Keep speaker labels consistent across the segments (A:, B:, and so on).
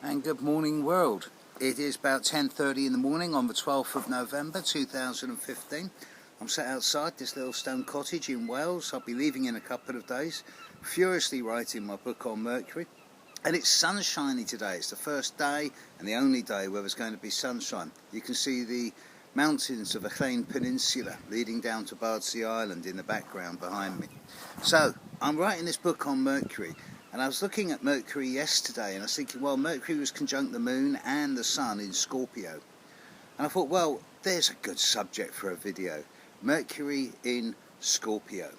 A: And good morning, world. It is about 10:30 in the morning on the 12th of November 2015. I'm sat outside this little stone cottage in Wales. I'll be leaving in a couple of days, furiously writing my book on Mercury. And it's sunshiny today. It's the first day and the only day where there's going to be sunshine. You can see the mountains of the Llyn Peninsula leading down to Bardsey Island in the background behind me. So I'm writing this book on Mercury. And I was looking at Mercury yesterday and I was thinking, well, Mercury was conjunct the moon and the sun in Scorpio. And I thought, well, there's a good subject for a video. Mercury in Scorpio.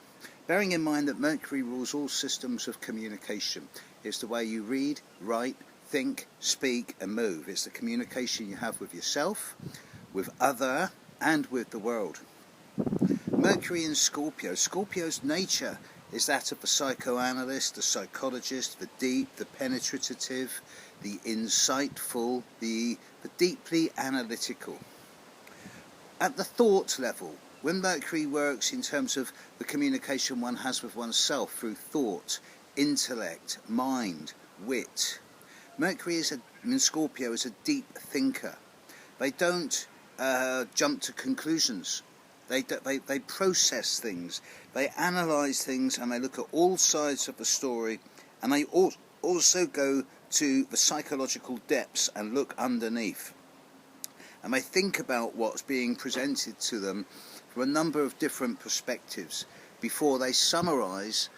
A: Bearing in mind that Mercury rules all systems of communication. It's the way you read, write, think, speak and move. It's the communication you have with yourself, with other and with the world. Mercury in Scorpio. Scorpio's nature is that of the psychoanalyst, the psychologist, the deep, the penetrative, the insightful, the deeply analytical. At the thought level, when Mercury works in terms of the communication one has with oneself through thought, intellect, mind, wit, Mercury in Scorpio is a deep thinker. They don't jump to conclusions. They process things, they analyse things, and they look at all sides of the story, and they also go to the psychological depths and look underneath. And they think about what's being presented to them from a number of different perspectives before they summarise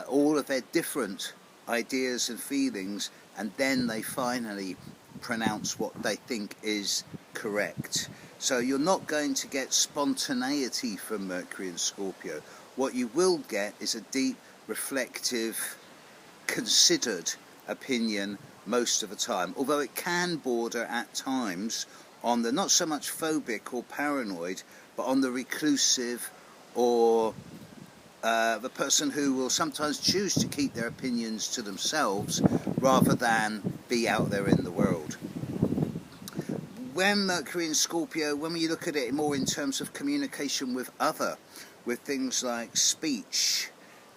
A: all of their different ideas and feelings, and then they finally pronounce what they think is correct. So you're not going to get spontaneity from Mercury and Scorpio. What you will get is a deep, reflective, considered opinion most of the time, although it can border at times on the not so much phobic or paranoid, but on the reclusive or the person who will sometimes choose to keep their opinions to themselves rather than be out there in the world. When Mercury in Scorpio, when you look at it more in terms of communication with with things like speech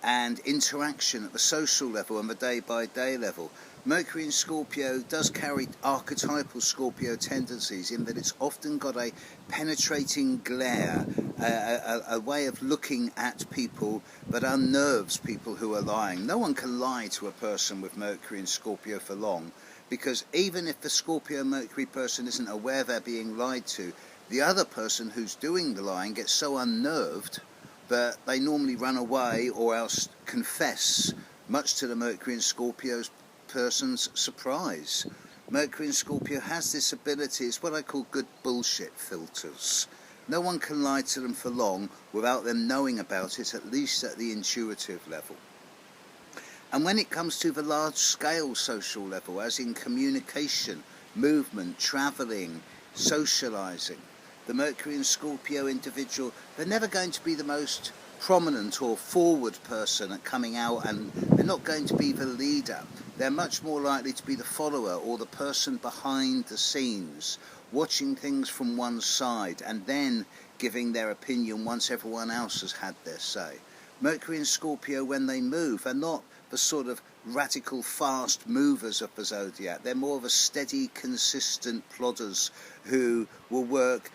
A: and interaction at the social level and the day-by-day level, Mercury in Scorpio does carry archetypal Scorpio tendencies in that it's often got a penetrating glare, a way of looking at people that unnerves people who are lying. No one can lie to a person with Mercury in Scorpio for long, because even if the Scorpio Mercury person isn't aware they're being lied to, the other person who's doing the lying gets so unnerved that they normally run away or else confess, much to the Mercury in Scorpio's person's surprise. Mercury in Scorpio has this ability, it's what I call good bullshit filters. No one can lie to them for long without them knowing about it, at least at the intuitive level. And when it comes to the large-scale social level, as in communication, movement, travelling, socialising, the Mercury and Scorpio individual, they're never going to be the most prominent or forward person at coming out, and they're not going to be the leader. They're much more likely to be the follower or the person behind the scenes, watching things from one side and then giving their opinion once everyone else has had their say. Mercury and Scorpio, when they move, are not the sort of radical fast movers of the zodiac. They're more of a steady, consistent plodders who will work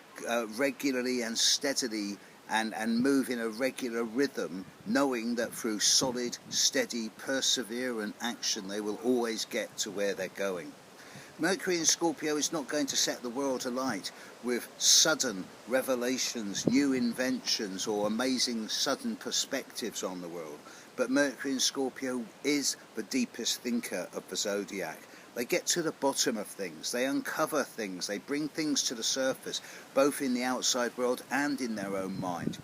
A: regularly and steadily and move in a regular rhythm, knowing that through solid, steady, perseverant action they will always get to where they're going. Mercury in Scorpio is not going to set the world alight with sudden revelations, new inventions or amazing sudden perspectives on the world. But Mercury in Scorpio is the deepest thinker of the zodiac. They get to the bottom of things, they uncover things, they bring things to the surface, both in the outside world and in their own mind.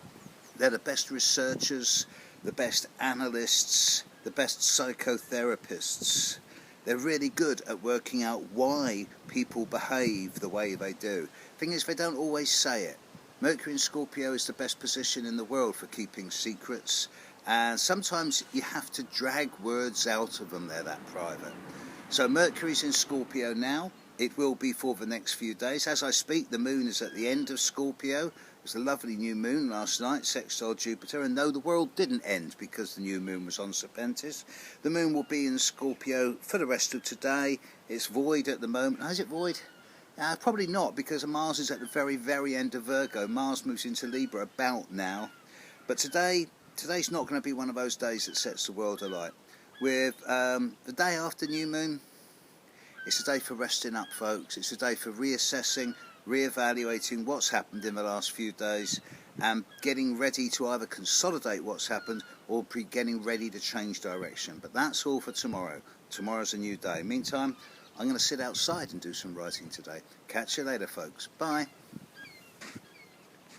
A: They're the best researchers, the best analysts, the best psychotherapists. They're really good at working out why people behave the way they do. Thing is, they don't always say it. Mercury in Scorpio is the best position in the world for keeping secrets, and sometimes you have to drag words out of them, they're that private. So Mercury's in Scorpio now. it will be for the next few days. As I speak, the moon is at the end of Scorpio. It was a lovely new moon last night, sextile Jupiter, and no, the world didn't end because the new moon was on Serpentis. The moon will be in Scorpio for the rest of today. It's void at the moment. Is it void? Probably not, because Mars is at the very, very end of Virgo. Mars moves into Libra about now. But today's not going to be one of those days that sets the world alight. With the day after new moon, it's a day for resting up, folks. It's a day for reassessing, reevaluating what's happened in the last few days and getting ready to either consolidate what's happened or getting ready to change direction. But that's all for tomorrow. Tomorrow's a new day. Meantime, I'm going to sit outside and do some writing today. Catch you later, folks. Bye.